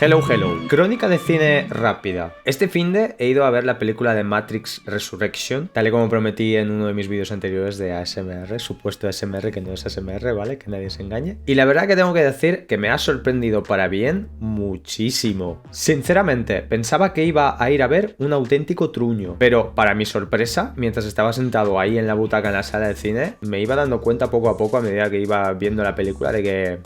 Hello, hello. Crónica de cine rápida. Este finde he ido a ver la película de Matrix Resurrection, tal y como prometí en uno de mis vídeos anteriores de ASMR, supuesto ASMR que no es ASMR, ¿vale? Que nadie se engañe. Y la verdad que tengo que decir que me ha sorprendido para bien muchísimo. Sinceramente, pensaba que iba a ir a ver un auténtico truño, pero para mi sorpresa, mientras estaba sentado ahí en la butaca en la sala de cine, me iba dando cuenta poco a poco a medida que iba viendo la película de que,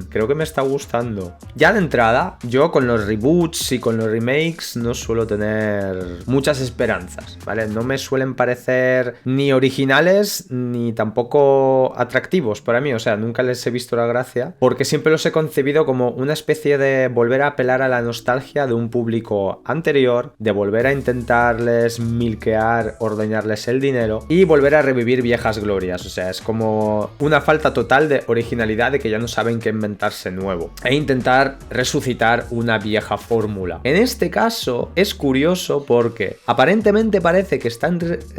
creo que me está gustando. Ya de entrada, yo con los reboots y con los remakes no suelo tener muchas esperanzas, ¿vale? No me suelen parecer ni originales ni tampoco atractivos para mí, o sea, nunca les he visto la gracia, porque siempre los he concebido como una especie de volver a apelar a la nostalgia de un público anterior, de volver a intentarles milquear, ordeñarles el dinero y volver a revivir viejas glorias, o sea, es como una falta total de originalidad, de que ya no saben qué inventarse nuevo e intentar resucitar una vieja fórmula. En este caso es curioso porque aparentemente parece que están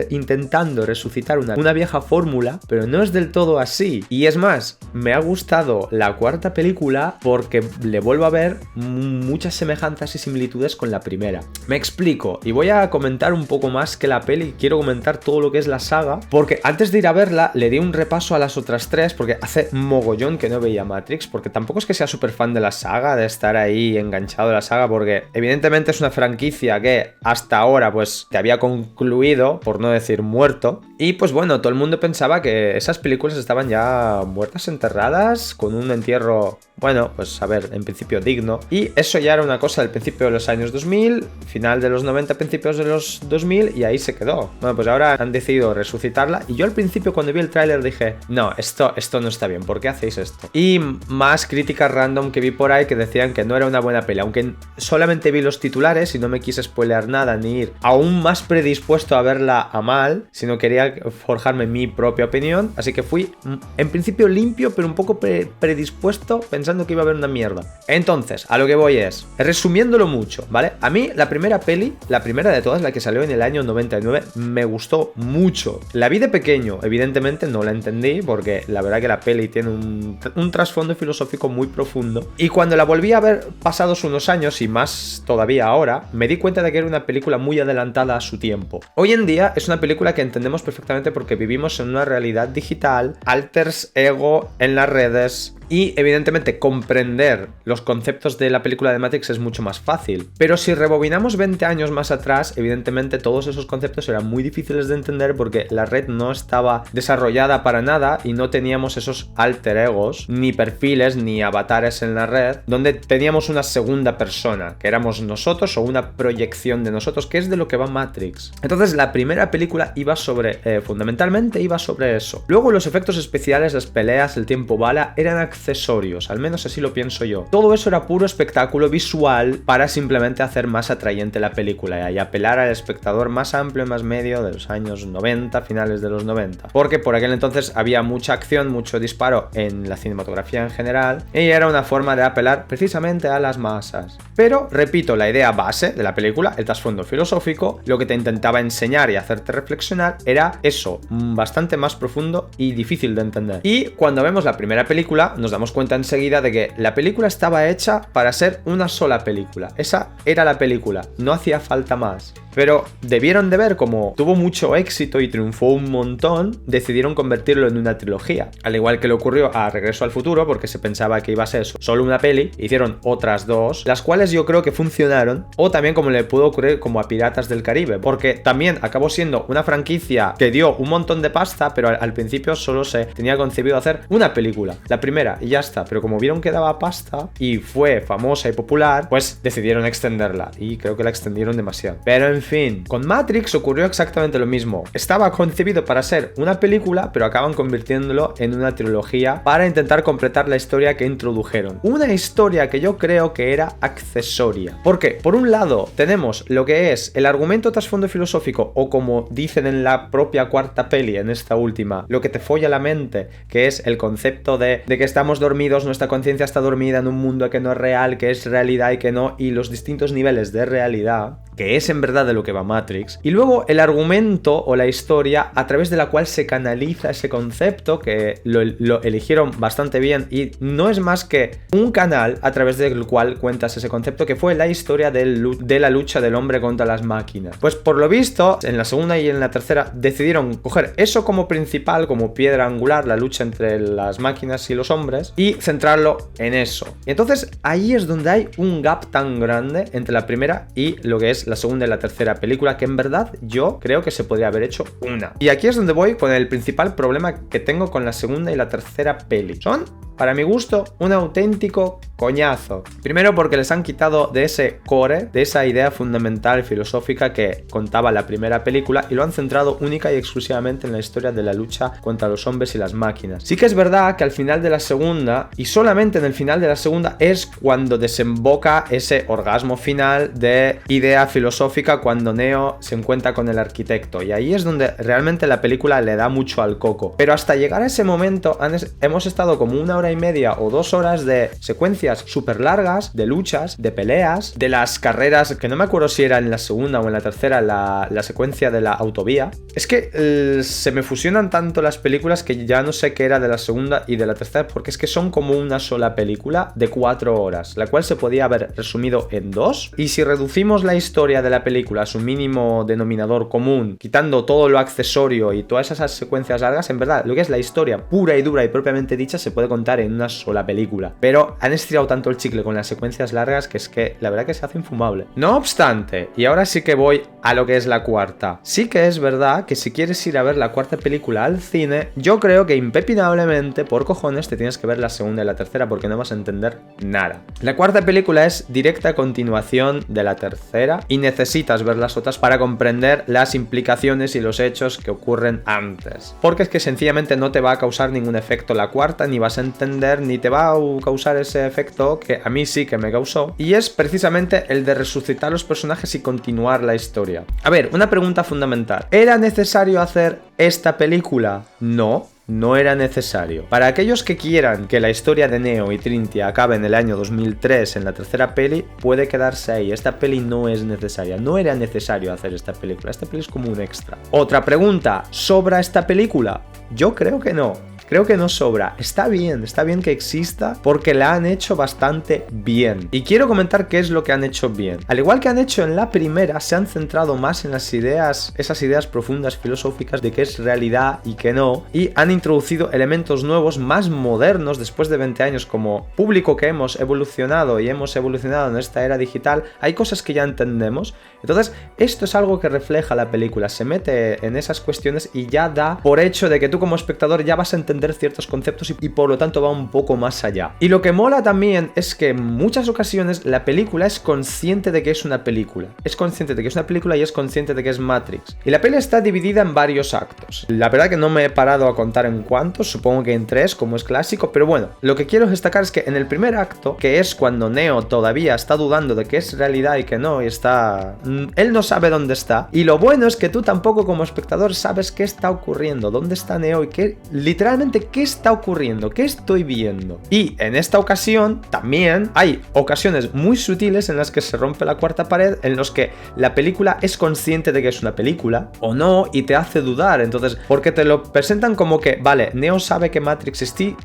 intentando resucitar una vieja fórmula, pero no es del todo así. Y es más, me ha gustado la cuarta película porque le vuelvo a ver muchas semejanzas y similitudes con la primera. Me explico, y voy a comentar un poco más que la peli, quiero comentar todo lo que es la saga, porque antes de ir a verla le di un repaso a las otras tres, porque hace mogollón que no veía Matrix, porque tampoco es que sea súper fan de la saga, de estar ahí enganchado a la saga, porque evidentemente es una franquicia que hasta ahora pues te había concluido, por no decir muerto, y pues bueno, todo el mundo pensaba que esas películas estaban ya muertas, enterradas, con un entierro, bueno, pues a ver, en principio digno, y eso ya era una cosa del principio de los años 2000, final de los 90, principios de los 2000, y ahí se quedó. Bueno, pues ahora han decidido resucitarla, y yo al principio cuando vi el tráiler dije, no, esto no está bien, ¿por qué hacéis esto? Y más críticas random que vi por ahí que decían que no era una buena peli, aunque solamente vi los titulares y no me quise spoilear nada ni ir aún más predispuesto a verla a mal, sino quería forjarme mi propia opinión, así que fui en principio limpio, pero un poco predispuesto, pensando que iba a haber una mierda. Entonces, a lo que voy es, resumiéndolo mucho, ¿vale? A mí la primera peli, la primera de todas, la que salió en el año 99, me gustó mucho. La vi de pequeño, evidentemente no la entendí, porque la verdad que la peli tiene un trasfondo filosófico muy profundo, y cuando la volví a ver pasados unos años, y más todavía ahora, me di cuenta de que era una película muy adelantada a su tiempo. Hoy en día es una película que entendemos perfectamente porque vivimos en una realidad digital, alters ego en las redes, y evidentemente comprender los conceptos de la película de Matrix es mucho más fácil. Pero si rebobinamos 20 años más atrás, evidentemente todos esos conceptos eran muy difíciles de entender porque la red no estaba desarrollada para nada y no teníamos esos alter egos, ni perfiles, ni avatares en la red, donde teníamos una segunda persona, que éramos nosotros o una proyección de nosotros, que es de lo que va Matrix. Entonces la primera película iba sobre, fundamentalmente iba sobre eso. Luego los efectos especiales, las peleas, el tiempo bala, eran accesorios, al menos así lo pienso yo. Todo eso era puro espectáculo visual para simplemente hacer más atrayente la película y apelar al espectador más amplio, más medio de los años 90, finales de los 90. Porque por aquel entonces había mucha acción, mucho disparo en la cinematografía en general, y era una forma de apelar precisamente a las masas. Pero, repito, la idea base de la película, el trasfondo filosófico, lo que te intentaba enseñar y hacerte reflexionar, era eso, bastante más profundo y difícil de entender. Y cuando vemos la primera película, nos damos cuenta enseguida de que la película estaba hecha para ser una sola película. Esa era la película, no hacía falta más. Pero debieron de ver como tuvo mucho éxito y triunfó un montón, decidieron convertirlo en una trilogía. Al igual que le ocurrió a Regreso al Futuro, porque se pensaba que iba a ser solo una peli, hicieron otras dos, las cuales yo creo que funcionaron, o también como le pudo ocurrir como a Piratas del Caribe, porque también acabó siendo una franquicia que dio un montón de pasta, pero al principio solo se tenía concebido hacer una película, la primera, y ya está. Pero como vieron que daba pasta y fue famosa y popular, pues decidieron extenderla, y creo que la extendieron demasiado. Pero en fin, con Matrix ocurrió exactamente lo mismo. Estaba concebido para ser una película, pero acaban convirtiéndolo en una trilogía para intentar completar la historia que introdujeron. Una historia que yo creo que era accesoria. Porque, por un lado, tenemos lo que es el argumento trasfondo filosófico, o como dicen en la propia cuarta peli, en esta última, lo que te folla la mente, que es el concepto de que estamos dormidos, nuestra conciencia está dormida en un mundo que no es real, que es realidad y que no, y los distintos niveles de realidad, que es en verdad lo que va Matrix. Y luego el argumento o la historia a través de la cual se canaliza ese concepto, que lo eligieron bastante bien, y no es más que un canal a través del cual cuentas ese concepto, que fue la historia de la lucha del hombre contra las máquinas. Pues por lo visto, en la segunda y en la tercera decidieron coger eso como principal, como piedra angular, la lucha entre las máquinas y los hombres, y centrarlo en eso. Y entonces ahí es donde hay un gap tan grande entre la primera y lo que es la segunda y la tercera película, que en verdad yo creo que se podría haber hecho una. Y aquí es donde voy con el principal problema que tengo con la segunda y la tercera peli. Son, para mi gusto, un auténtico coñazo. Primero porque les han quitado de ese core, de esa idea fundamental filosófica que contaba la primera película, y lo han centrado única y exclusivamente en la historia de la lucha contra los hombres y las máquinas. Sí que es verdad que al final de la segunda, y solamente en el final de la segunda, es cuando desemboca ese orgasmo final de idea filosófica, cuando Neo se encuentra con el arquitecto, y ahí es donde realmente la película le da mucho al coco. Pero hasta llegar a ese momento hemos estado como 1 hora y media o 2 horas de secuencias súper largas, de luchas, de peleas, de las carreras, que no me acuerdo si era en la segunda o en la tercera, la secuencia de la autovía. Es que se me fusionan tanto las películas que ya no sé qué era de la segunda y de la tercera, porque es que son como una sola película de 4 horas, la cual se podía haber resumido en 2. Y si reducimos la historia de la película a su mínimo denominador común, quitando todo lo accesorio y todas esas secuencias largas, en verdad lo que es la historia pura y dura y propiamente dicha se puede contar en una sola película. Pero han estirado tanto el chicle con las secuencias largas que es que la verdad que se hace infumable. No obstante, y ahora sí que voy a lo que es la cuarta. Sí que es verdad que si quieres ir a ver la cuarta película al cine, yo creo que impepinablemente, por cojones, te tienes que ver la segunda y la tercera, porque no vas a entender nada. La cuarta película es directa continuación de la tercera y necesitas ver las otras para comprender las implicaciones y los hechos que ocurren antes. Porque es que sencillamente no te va a causar ningún efecto la cuarta, ni vas a entender, ni te va a causar ese efecto que a mí sí que me causó, y es precisamente el de resucitar los personajes y continuar la historia. A ver, una pregunta fundamental. ¿Era necesario hacer esta película? No. No era necesario. Para aquellos que quieran que la historia de Neo y Trinity acabe en el año 2003 en la tercera peli, puede quedarse ahí. Esta peli no es necesaria. No era necesario hacer esta película. Esta peli es como un extra. Otra pregunta. ¿Sobra esta película? Yo creo que no. Creo que no sobra. Está bien que exista porque la han hecho bastante bien. Y quiero comentar qué es lo que han hecho bien. Al igual que han hecho en la primera, se han centrado más en las ideas, esas ideas profundas filosóficas de qué es realidad y qué no. Y han introducido elementos nuevos, más modernos, después de 20 años como público que hemos evolucionado y hemos evolucionado en esta era digital. Hay cosas que ya entendemos. Entonces, esto es algo que refleja la película. Se mete en esas cuestiones y ya da por hecho de que tú como espectador ya vas a entender ciertos conceptos y por lo tanto va un poco más allá. Y lo que mola también es que en muchas ocasiones la película es consciente de que es una película. Es consciente de que es una película y es consciente de que es Matrix. Y la peli está dividida en varios actos. La verdad que no me he parado a contar en cuántos, supongo que en 3, como es clásico, pero bueno, lo que quiero destacar es que en el primer acto, que es cuando Neo todavía está dudando de que es realidad y que no, y está... él no sabe dónde está. Y lo bueno es que tú tampoco como espectador sabes qué está ocurriendo, dónde está Neo y qué literalmente qué está ocurriendo, qué estoy viendo. Y en esta ocasión también hay ocasiones muy sutiles en las que se rompe la cuarta pared, en los que la película es consciente de que es una película o no y te hace dudar. Entonces, porque te lo presentan como que, vale, Neo sabe que Matrix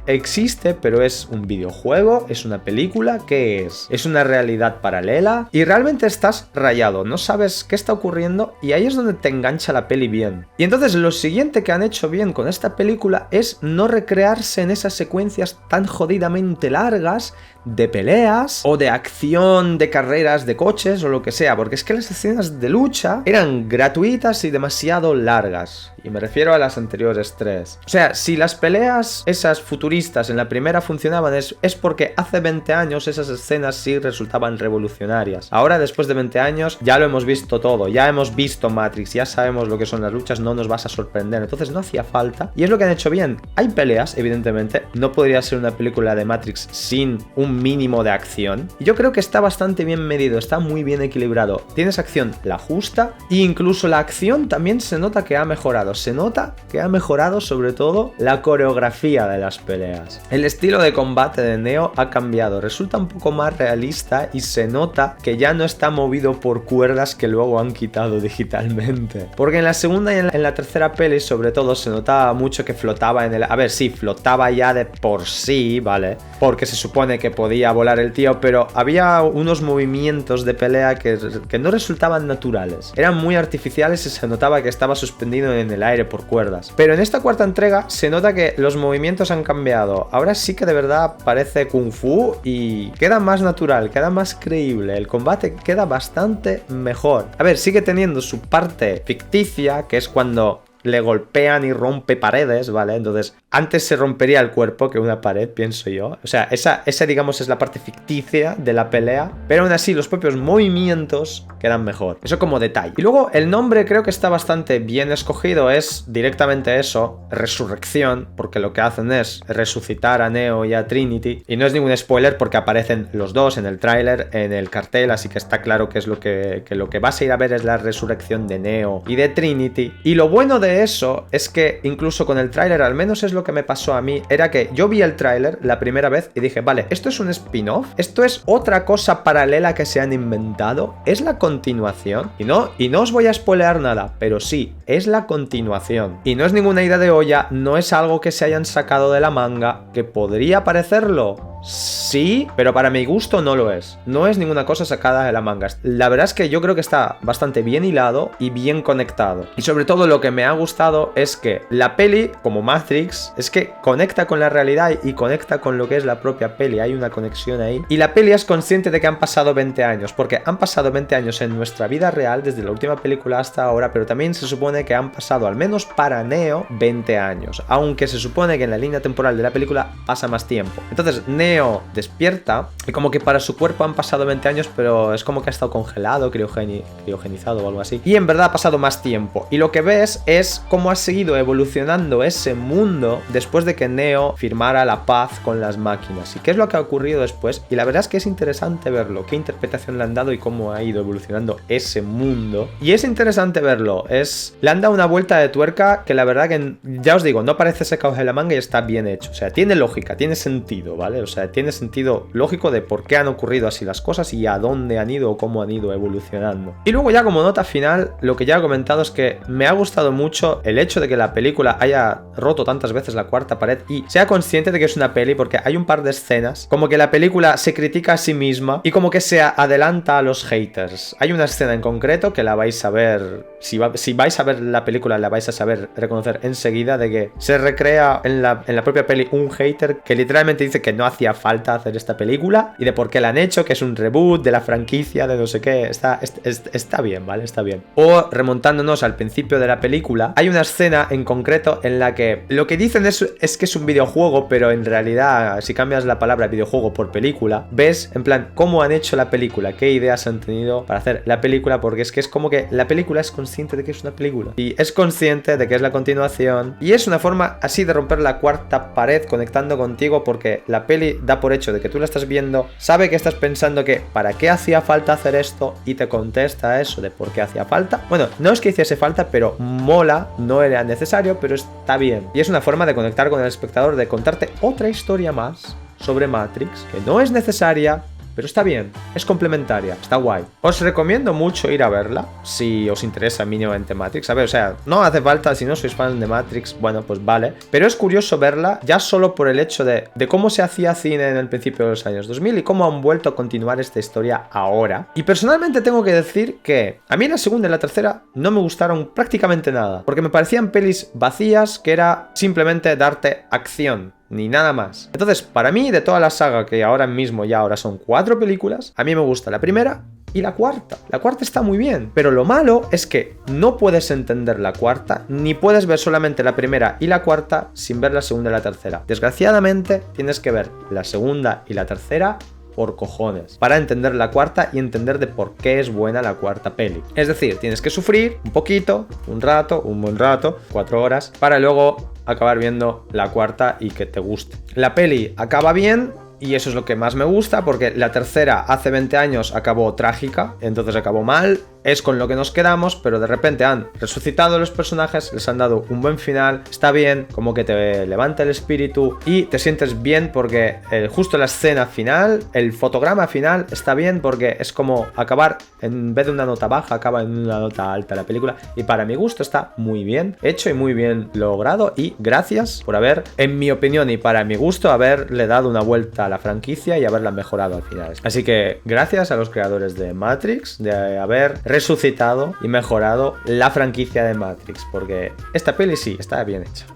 existe, pero es un videojuego, es una película, ¿qué es? Es una realidad paralela y realmente estás rayado, no sabes qué está ocurriendo y ahí es donde te engancha la peli bien. Y entonces lo siguiente que han hecho bien con esta película es no recrearse en esas secuencias tan jodidamente largas de peleas o de acción, de carreras de coches o lo que sea, porque es que las escenas de lucha eran gratuitas y demasiado largas, y me refiero a las anteriores 3. O sea, si las peleas esas futuristas en la primera funcionaban es porque hace 20 años esas escenas sí resultaban revolucionarias. Ahora, después de 20 años, ya lo hemos visto todo, ya hemos visto Matrix, ya sabemos lo que son las luchas, no nos vas a sorprender, entonces no hacía falta, y es lo que han hecho bien. hay peleas, evidentemente, no podría ser una película de Matrix sin un mínimo de acción. Y yo creo que está bastante bien medido, está muy bien equilibrado. Tienes acción la justa e incluso la acción también se nota que ha mejorado. Se nota que ha mejorado sobre todo la coreografía de las peleas. El estilo de combate de Neo ha cambiado, resulta un poco más realista y se nota que ya no está movido por cuerdas que luego han quitado digitalmente. Porque en la segunda y en la tercera peli sobre todo se notaba mucho que flotaba en el... A ver, sí, flotaba ya de por sí, ¿vale? Porque se supone que podía volar el tío, pero había unos movimientos de pelea que no resultaban naturales. Eran muy artificiales y se notaba que estaba suspendido en el aire por cuerdas. Pero en esta cuarta entrega se nota que los movimientos han cambiado. Ahora sí que de verdad parece Kung Fu y queda más natural, queda más creíble. El combate queda bastante mejor. A ver, sigue teniendo su parte ficticia, que es cuando le golpean y rompe paredes, ¿vale? Entonces, antes se rompería el cuerpo que una pared, pienso yo. O sea, esa digamos es la parte ficticia de la pelea, pero aún así los propios movimientos quedan mejor. Eso como detalle. Y luego el nombre creo que está bastante bien escogido, es directamente eso, Resurrección, porque lo que hacen es resucitar a Neo y a Trinity. Y no es ningún spoiler porque aparecen los dos en el tráiler, en el cartel, así que está claro que es lo que vas a ir a ver es la resurrección de Neo y de Trinity. Y lo bueno de eso es que incluso con el tráiler, al menos es lo que me pasó a mí, era que yo vi el tráiler la primera vez y dije, vale, esto es un spin-off, esto es otra cosa paralela que se han inventado, es la continuación, y no os voy a spoilear nada, pero sí, es la continuación, y no es ninguna idea de olla, no es algo que se hayan sacado de la manga, que podría parecerlo. Sí, pero para mi gusto no lo es. No es ninguna cosa sacada de la manga. La verdad es que yo creo que está bastante bien hilado y bien conectado. Y sobre todo lo que me ha gustado es que la peli, como Matrix, es que conecta con la realidad y conecta con lo que es la propia peli. Hay una conexión ahí. Y la peli es consciente de que han pasado 20 años, porque han pasado 20 años en nuestra vida real, desde la última película hasta ahora, pero también se supone que han pasado, al menos para Neo, 20 años. Aunque se supone que en la línea temporal de la película pasa más tiempo. Entonces, Neo despierta y como que para su cuerpo han pasado 20 años, pero es como que ha estado congelado, criogenizado o algo así. Y en verdad ha pasado más tiempo. Y lo que ves es cómo ha seguido evolucionando ese mundo después de que Neo firmara la paz con las máquinas. ¿Y qué es lo que ha ocurrido después? Y la verdad es que es interesante verlo, qué interpretación le han dado y cómo ha ido evolucionando ese mundo. Y es interesante verlo, le han dado una vuelta de tuerca que la verdad que, ya os digo, no parece sacado de la manga y está bien hecho. O sea, tiene lógica, tiene sentido, ¿vale? O sea, tiene sentido lógico de por qué han ocurrido así las cosas y a dónde han ido o cómo han ido evolucionando. Y luego ya como nota final, lo que ya he comentado es que me ha gustado mucho el hecho de que la película haya roto tantas veces la cuarta pared y sea consciente de que es una peli, porque hay un par de escenas como que la película se critica a sí misma y como que se adelanta a los haters. Hay una escena en concreto que la vais a ver, si vais a ver la película la vais a saber reconocer enseguida, de que se recrea en la propia peli un hater que literalmente dice que no hacía falta hacer esta película y de por qué la han hecho, que es un reboot de la franquicia, de no sé qué. Está bien, ¿vale? Está bien. O remontándonos al principio de la película, hay una escena en concreto en la que lo que dicen es que es un videojuego, pero en realidad si cambias la palabra videojuego por película, ves en plan cómo han hecho la película, qué ideas han tenido para hacer la película, porque es que es como que la película es consciente de que es una película y es consciente de que es la continuación, y es una forma así de romper la cuarta pared conectando contigo, porque la peli da por hecho de que tú la estás viendo, sabe que estás pensando que ¿para qué hacía falta hacer esto? Y te contesta eso de por qué hacía falta. Bueno, no es que hiciese falta, pero mola, no era necesario, pero está bien. Y es una forma de conectar con el espectador, de contarte otra historia más sobre Matrix, que no es necesaria, pero está bien, es complementaria, está guay. Os recomiendo mucho ir a verla si os interesa mínimamente Matrix. A ver, o sea, no hace falta, si no sois fans de Matrix, bueno, pues vale. Pero es curioso verla ya solo por el hecho de cómo se hacía cine en el principio de los años 2000 y cómo han vuelto a continuar esta historia ahora. Y personalmente tengo que decir que a mí la segunda y la tercera no me gustaron prácticamente nada, porque me parecían pelis vacías que era simplemente darte acción, ni nada más. Entonces, para mí, de toda la saga, que ahora mismo ya ahora son 4 películas, a mí me gusta la primera y la cuarta. La cuarta está muy bien, pero lo malo es que no puedes entender la cuarta, ni puedes ver solamente la primera y la cuarta sin ver la segunda y la tercera. Desgraciadamente, tienes que ver la segunda y la tercera por cojones para entender la cuarta y entender de por qué es buena la cuarta peli. Es decir, tienes que sufrir un poquito, un buen rato, 4 horas, para luego acabar viendo la cuarta y que te guste. La peli acaba bien. Y eso es lo que más me gusta, porque la tercera hace 20 años acabó trágica, entonces acabó mal, es con lo que nos quedamos, pero de repente han resucitado los personajes, les han dado un buen final, está bien, como que te levanta el espíritu y te sientes bien porque justo la escena final, el fotograma final está bien porque es como acabar, en vez de una nota baja, acaba en una nota alta la película, y para mi gusto está muy bien hecho y muy bien logrado, y gracias por haber, en mi opinión y para mi gusto, haberle dado una vuelta a la franquicia y haberla mejorado al final. Así que gracias a los creadores de Matrix de haber resucitado y mejorado la franquicia de Matrix, porque esta peli sí está bien hecha.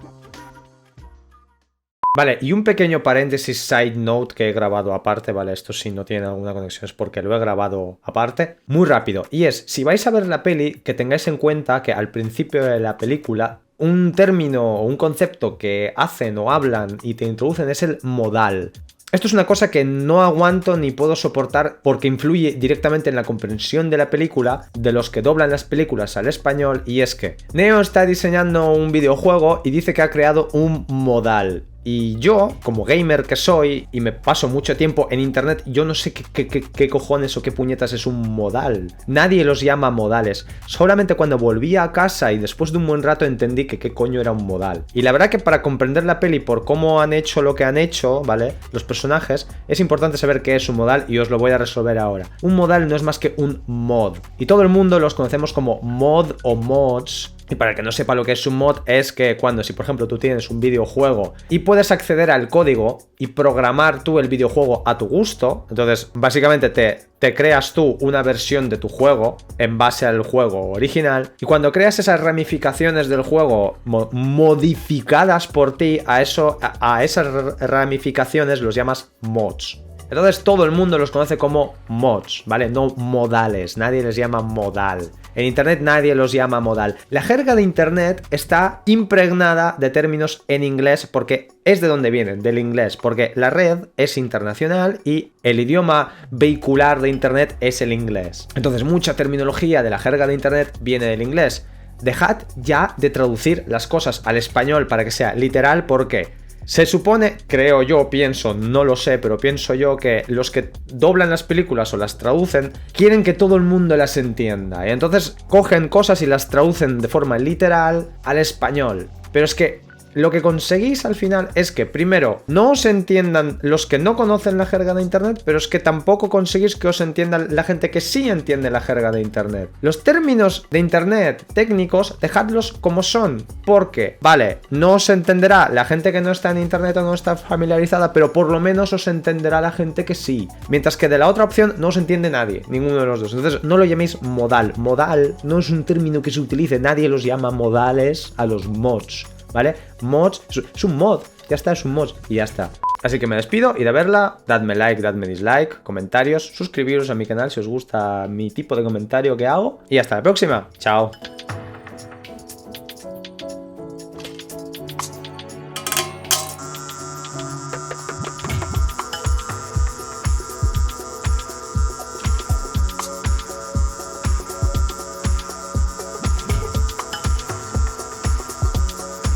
Vale, y un pequeño paréntesis side note que he grabado aparte, vale, esto sí no tiene alguna conexión, es porque lo he grabado aparte, muy rápido, y es, si vais a ver la peli, que tengáis en cuenta que al principio de la película un término o un concepto que hacen o hablan y te introducen es el modal. Esto es una cosa que no aguanto ni puedo soportar porque influye directamente en la comprensión de la película de los que doblan las películas al español, y es que Neo está diseñando un videojuego y dice que ha creado un modal. Y yo, como gamer que soy, y me paso mucho tiempo en internet, yo no sé qué cojones o qué puñetas es un modal. Nadie los llama modales. Solamente cuando volví a casa y después de un buen rato entendí que qué coño era un modal. Y la verdad que para comprender la peli por cómo han hecho lo que han hecho, ¿vale? Los personajes, es importante saber qué es un modal y os lo voy a resolver ahora. Un modal no es más que un mod. Y todo el mundo los conocemos como mod o mods. Y para el que no sepa lo que es un mod, es que si por ejemplo tú tienes un videojuego y puedes acceder al código y programar tú el videojuego a tu gusto, entonces básicamente te creas tú una versión de tu juego en base al juego original, y cuando creas esas ramificaciones del juego modificadas por ti, a esas ramificaciones los llamas mods. Entonces todo el mundo los conoce como mods, ¿vale? No modales, nadie les llama modal. En internet nadie los llama modal. La jerga de internet está impregnada de términos en inglés porque es de donde vienen, del inglés, porque la red es internacional y el idioma vehicular de internet es el inglés. Entonces mucha terminología de la jerga de internet viene del inglés. Dejad ya de traducir las cosas al español para que sea literal, porque se supone, creo yo, pienso, no lo sé, pero pienso yo que los que doblan las películas o las traducen quieren que todo el mundo las entienda. Y entonces cogen cosas y las traducen de forma literal al español. Pero es que lo que conseguís al final es que, primero, no os entiendan los que no conocen la jerga de internet, pero es que tampoco conseguís que os entiendan la gente que sí entiende la jerga de internet. Los términos de internet técnicos, dejadlos como son, porque, vale, no os entenderá la gente que no está en internet o no está familiarizada, pero por lo menos os entenderá la gente que sí. Mientras que de la otra opción no os entiende nadie, ninguno de los dos. Entonces no lo llaméis modal. Modal no es un término que se utilice, nadie los llama modales a los mods, ¿vale? Mods, es un mod, ya está, es un mod y ya está. Así que me despido, id a verla, dadme like, dadme dislike, comentarios, suscribiros a mi canal si os gusta mi tipo de comentario que hago, y hasta la próxima, chao.